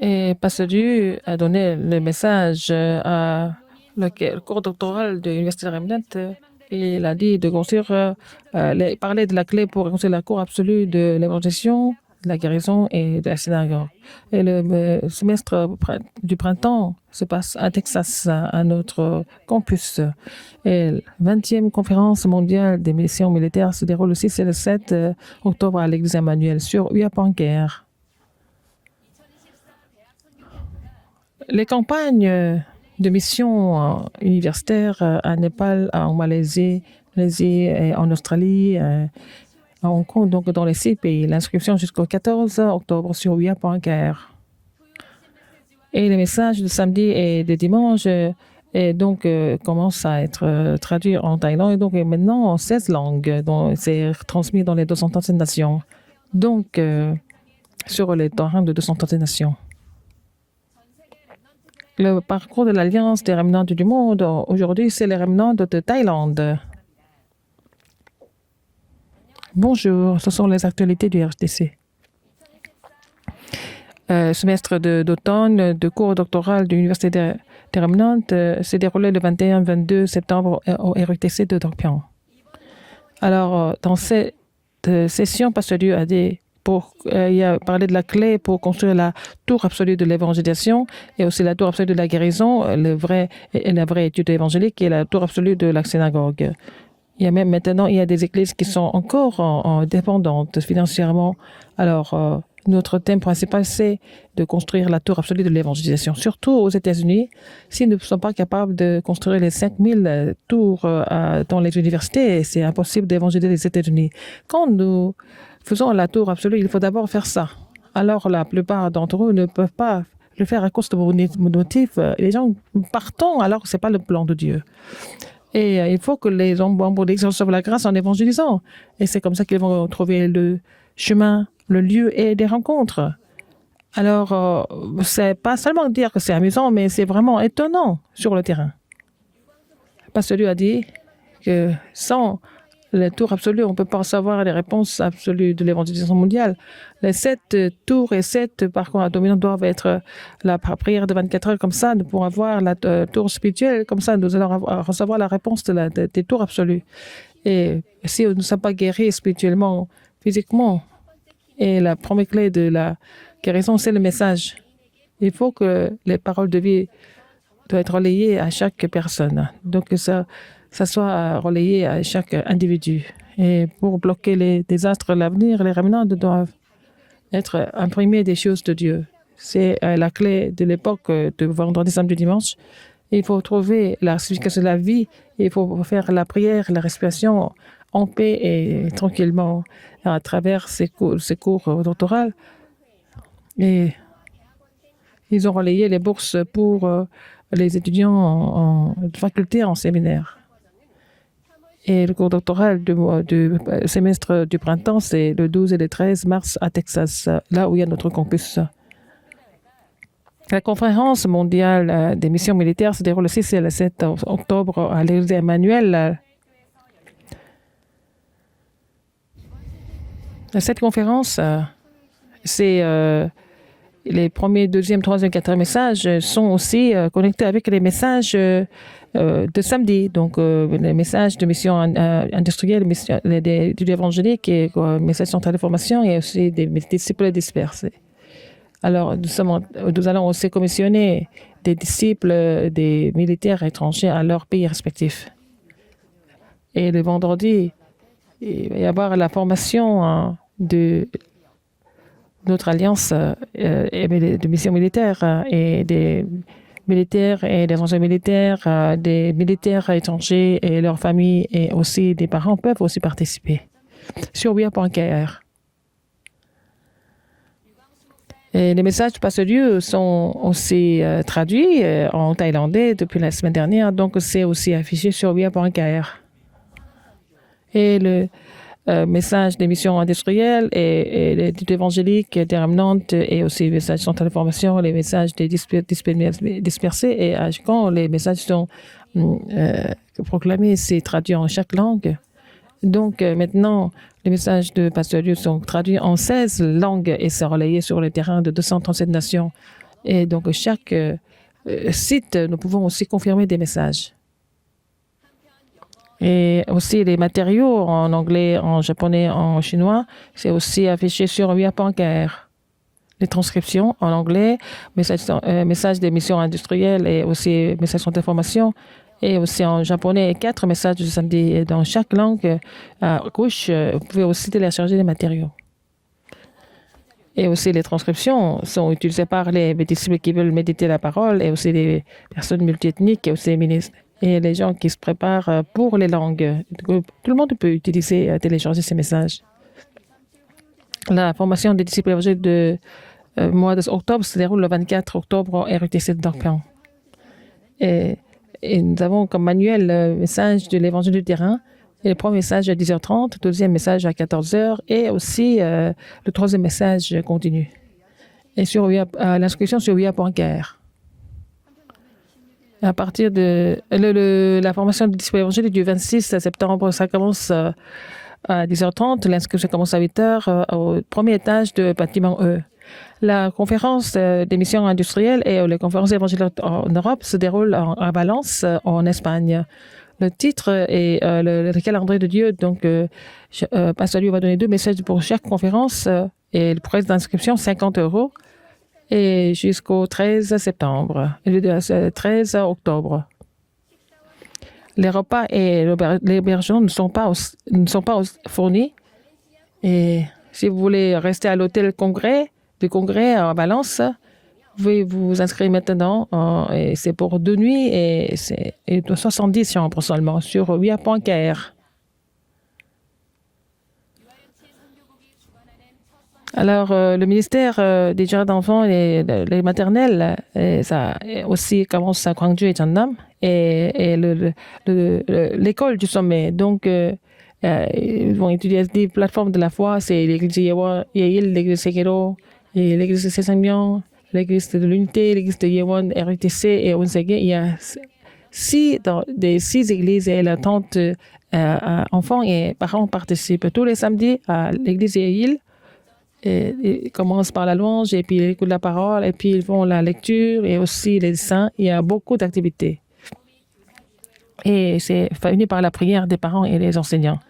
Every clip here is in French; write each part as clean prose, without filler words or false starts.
Et Passadieu a donné le message à le cours doctoral de l'Université de Remnant. Il a dit de construire, parler de la clé pour construire la cour absolue de l'évangélisation, de la guérison et de la synagogue. Et le semestre du printemps se passe à Texas, à notre campus. Et la 20e conférence mondiale des missions militaires se déroule le 6 et le 7 octobre à l'église Emmanuel sur Uyapanker. Les campagnes de missions universitaires à Népal, en Malaisie, et en Australie, à Hong Kong, donc dans les 6 pays. L'inscription jusqu'au 14 octobre sur uia.kr. Et les messages de samedi et de dimanche commencent à être traduits en thaïlandais et donc maintenant en 16 langues. Donc c'est transmis dans les 237 nations. Donc sur les terrains de 237 nations. Le parcours de l'Alliance des remnants du monde, aujourd'hui, c'est les remnants de Thaïlande. Bonjour, ce sont les actualités du RHDC. Semestre d'automne de cours doctoral de l'Université des remnants s'est déroulé le 21-22 septembre au RUTC de Dorpion. Alors, dans cette session, Pasteur Dieu a dit il a parlé de la clé pour construire la tour absolue de l'évangélisation et aussi la tour absolue de la guérison, la vraie étude évangélique et la tour absolue de la synagogue. Il y a même maintenant, il y a des églises qui sont encore dépendantes financièrement. Alors, notre thème principal, c'est de construire la tour absolue de l'évangélisation. Surtout aux États-Unis, si nous ne sommes pas capables de construire les 5000 tours dans les universités, c'est impossible d'évangéliser les États-Unis. Quand nous faisons la tour absolue, il faut d'abord faire ça. Alors, la plupart d'entre eux ne peuvent pas le faire à cause de vos motifs. Les gens partent, alors ce n'est pas le plan de Dieu. Et il faut que les membres d'église reçoivent la grâce en évangélisant. Et c'est comme ça qu'ils vont trouver le chemin, le lieu et des rencontres. Alors, c'est pas seulement dire que c'est amusant, mais c'est vraiment étonnant sur le terrain. Pasteur Dieu a dit que sans les tours absolus, on ne peut pas recevoir les réponses absolues de l'évangélisation mondiale. Les 7 tours et 7 parcours dominants doivent être la prière de 24 heures, comme ça, nous pourrons avoir la tour spirituelle, comme ça, nous allons recevoir la réponse des tours absolus. Et si nous ne sommes pas guéris spirituellement, physiquement, et la première clé de la guérison, c'est le message. Il faut que les paroles de vie doivent être relayées à chaque personne. Donc, ça soit relayé à chaque individu. Et pour bloquer les désastres de l'avenir, les remnants doivent être imprimés des choses de Dieu. C'est la clé de l'époque de vendredi, samedi, dimanche. Il faut trouver la signification de la vie. Il faut faire la prière, la respiration en paix et tranquillement à travers ces cours doctoraux. Et ils ont relayé les bourses pour les étudiants en faculté, en séminaire. Et le cours doctoral du semestre du printemps, c'est le 12 et le 13 mars à Texas, là où il y a notre campus. La conférence mondiale des missions militaires se déroule le 6 et le 7 octobre à l'église Emmanuel. Cette conférence, c'est les premiers, deuxième, troisième, quatrième messages sont aussi connectés avec les messages de samedi. Donc, les messages de mission industrielle, des études évangéliques et messages centrales de formation et aussi des disciples dispersés. Alors, nous allons aussi commissionner des disciples des militaires étrangers à leur pays respectifs. Et le vendredi, il va y avoir la formation de notre alliance de missions militaires et des militaires et des anciens militaires, des militaires étrangers et leurs familles et aussi des parents peuvent aussi participer sur wia.kr. Et les messages du Pasteur Dieu sont aussi traduits en thaïlandais depuis la semaine dernière, donc c'est aussi affiché sur wia.kr. Et le message des missions industrielles et l'étude évangélique des remnantes et aussi les messages centrales de formation, les messages des dispersés et quand les messages sont proclamés, c'est traduit en chaque langue. Donc, maintenant, les messages de Pasteur Liu sont traduits en 16 langues et sont relayés sur le terrain de 237 nations. Et donc, chaque site, nous pouvons aussi confirmer des messages. Et aussi les matériaux en anglais, en japonais, en chinois, c'est aussi affiché sur Wea.kr. Les transcriptions en anglais, messages des missions industrielles et aussi messages d'information. Et aussi en japonais, 4 messages du samedi. Et dans chaque langue, à gauche, vous pouvez aussi télécharger les matériaux. Et aussi les transcriptions sont utilisées par les disciples qui veulent méditer la parole et aussi les personnes multiethniques et aussi les ministres et les gens qui se préparent pour les langues. Tout le monde peut utiliser, télécharger ces messages. La formation des disciples évangéliques de mois d'octobre se déroule le 24 octobre au RUTC de Dorpion. Et nous avons comme manuel le message de l'évangile du terrain. Et le premier message à 10h30, le deuxième message à 14h et aussi le troisième message continu. Et sur l'inscription sur wea.kr. À partir de la formation du disciple évangélique du 26 septembre, ça commence à 10h30. L'inscription commence à 8h au premier étage de bâtiment E. La conférence des missions industrielles et les conférences évangéliques en Europe se déroulent à Valence, en Espagne. Le titre est le calendrier de Dieu. Donc, Pasteur Liu va donner 2 messages pour chaque conférence et le prix d'inscription, 50 € et jusqu'au 13 septembre, le 13 octobre. Les repas et l'hébergement ne sont pas fournis. Et si vous voulez rester à l'hôtel du Congrès à Valence, vous pouvez vous inscrire maintenant. Et c'est pour 2 nuits et c'est 70 chambres seulement sur wea.kr. Alors, le ministère des jardins d'enfants et les maternelles, ça aussi commence à Gwangju et Jeonnam, et l'école du sommet. Donc, ils vont étudier des plateformes de la foi, c'est l'église Yale, l'église Sekiro, et l'église de Sesangmyeon, l'église de l'Unité, l'église de Yewon, RUTC et Onsege. Il y a 6 églises et la tente enfants et parents participent tous les samedis à l'église Yale. Ils commencent par la louange et puis ils écoutent la parole et puis ils font la lecture et aussi les dessins. Il y a beaucoup d'activités. Et c'est uni par la prière des parents et des enseignants.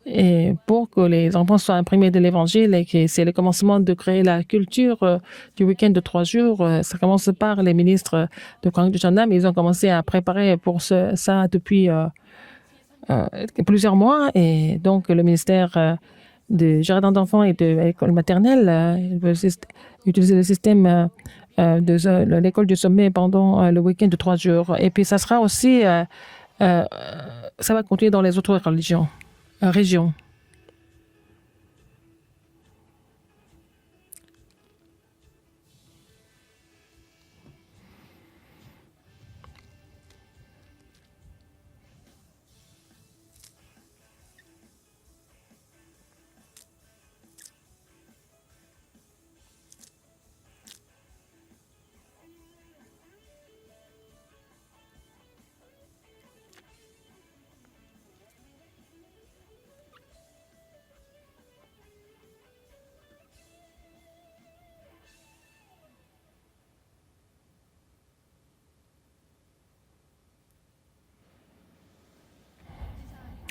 Et pour que les enfants soient imprimés de l'évangile et que c'est le commencement de créer la culture du week-end de 3 jours, ça commence par les ministres de Gwangju Jeonnam. Ils ont commencé à préparer pour ça depuis plusieurs mois. Et donc le ministère de jardin d'enfants et de l'école maternelle utiliser le système de l'école du sommet pendant le week-end de 3 jours. Et puis ça sera aussi, ça va continuer dans les autres régions.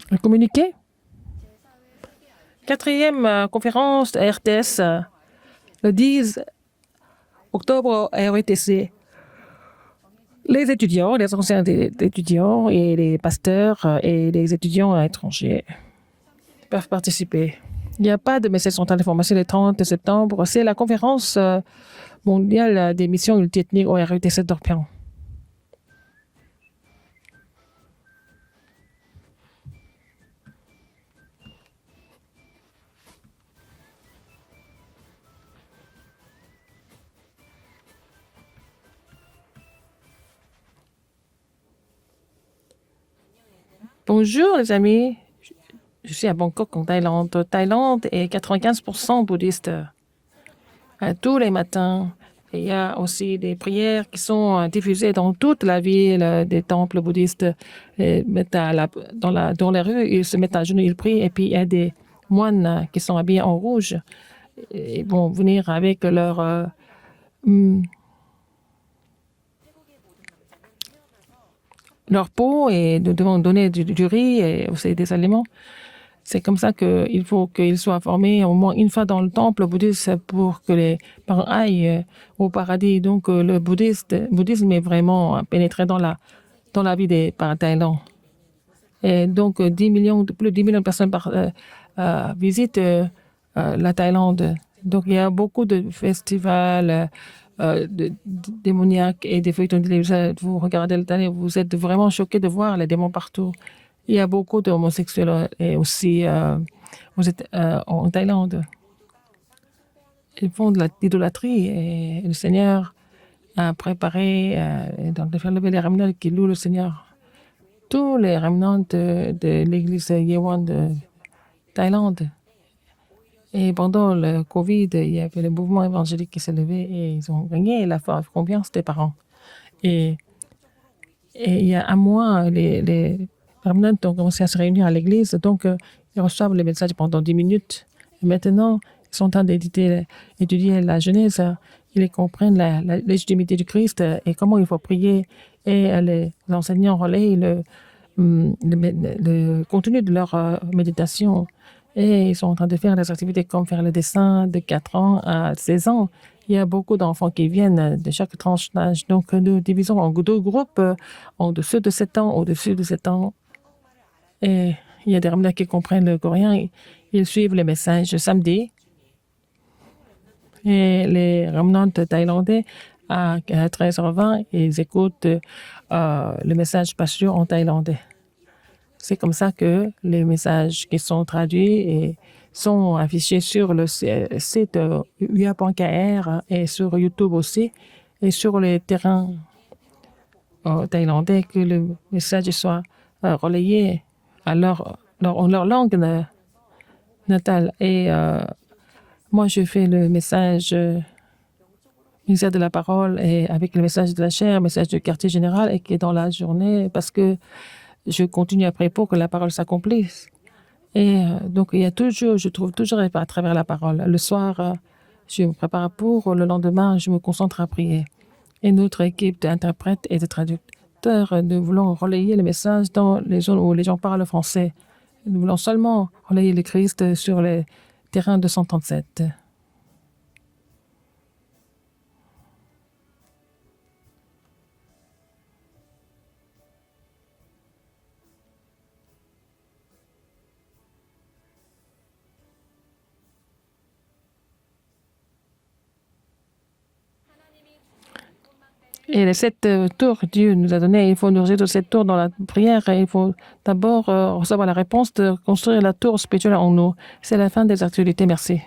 Le communiqué. 4e conférence RTS, le 10 octobre à RUTC. Les étudiants, les anciens étudiants et les pasteurs et les étudiants étrangers peuvent participer. Il n'y a pas de message central d'information le 30 septembre. C'est la conférence mondiale des missions multiethniques au RUTC d'Orpion. Bonjour les amis, je suis à Bangkok en Thaïlande. Thaïlande est 95% bouddhiste. Tous les matins, Il y a aussi des prières qui sont diffusées dans toute la ville, des temples bouddhistes mettent dans les rues, ils se mettent à genoux, ils prient, et puis il y a des moines qui sont habillés en rouge. Ils vont venir avec hum, leur peau et nous devons donner du riz et aussi des aliments. C'est comme ça qu'il faut qu'ils soient formés au moins une fois dans le temple bouddhiste pour que les parents aillent au paradis. Donc le bouddhisme est vraiment pénétré dans la vie des parents thaïlandais. Et donc 10 millions, plus de 10 millions de personnes visitent la Thaïlande. Donc il y a beaucoup de festivals démoniaques et des feuilletons télévisés. Vous regardez le Thaïlande, vous êtes vraiment choqués de voir les démons partout. Il y a beaucoup d'homosexuels et aussi en Thaïlande. Ils font de l'idolâtrie et le Seigneur a préparé de faire lever les remnants qui louent le Seigneur. Tous les remnants de l'église Yewan de Thaïlande. Et pendant le Covid, il y avait le mouvement évangélique qui s'est levé et ils ont gagné la confiance des parents. Et il y a un mois, les remnants ont commencé à se réunir à l'église, donc ils reçoivent les messages pendant 10 minutes. Et maintenant, ils sont en train d'étudier la Genèse, ils comprennent la légitimité du Christ et comment il faut prier. Et les enseignants relayent le contenu de leur méditation. Et ils sont en train de faire des activités comme faire le dessin de 4 ans à 16 ans. Il y a beaucoup d'enfants qui viennent de chaque tranche d'âge. Donc, nous divisons en 2 groupes, en dessous de 7 ans, au-dessus de 7 ans. Et il y a des remnants qui comprennent le coréen. Ils suivent les messages samedi. Et les remnants thaïlandais, à 13h20, ils écoutent le message pasteur en thaïlandais. C'est comme ça que les messages qui sont traduits et sont affichés sur le site UA.kr et sur YouTube aussi, et sur les terrains thaïlandais, que le message soit relayé en leur langue natale. Et moi, je fais le message ministère de la parole et avec le message de la chair, le message du quartier général et qui est dans la journée parce que je continue après pour que la parole s'accomplisse. Et donc, il y a toujours, je trouve toujours à travers la parole. Le soir, je me prépare pour le lendemain, je me concentre à prier. Et notre équipe d'interprètes et de traducteurs, nous voulons relayer le message dans les zones où les gens parlent français. Nous voulons seulement relayer le Christ sur les terrains de 137. Et les 7 tours que Dieu nous a donné, il faut nous résoudre 7 tours dans la prière. Et il faut d'abord recevoir la réponse de construire la tour spirituelle en nous. C'est la fin des activités. Merci.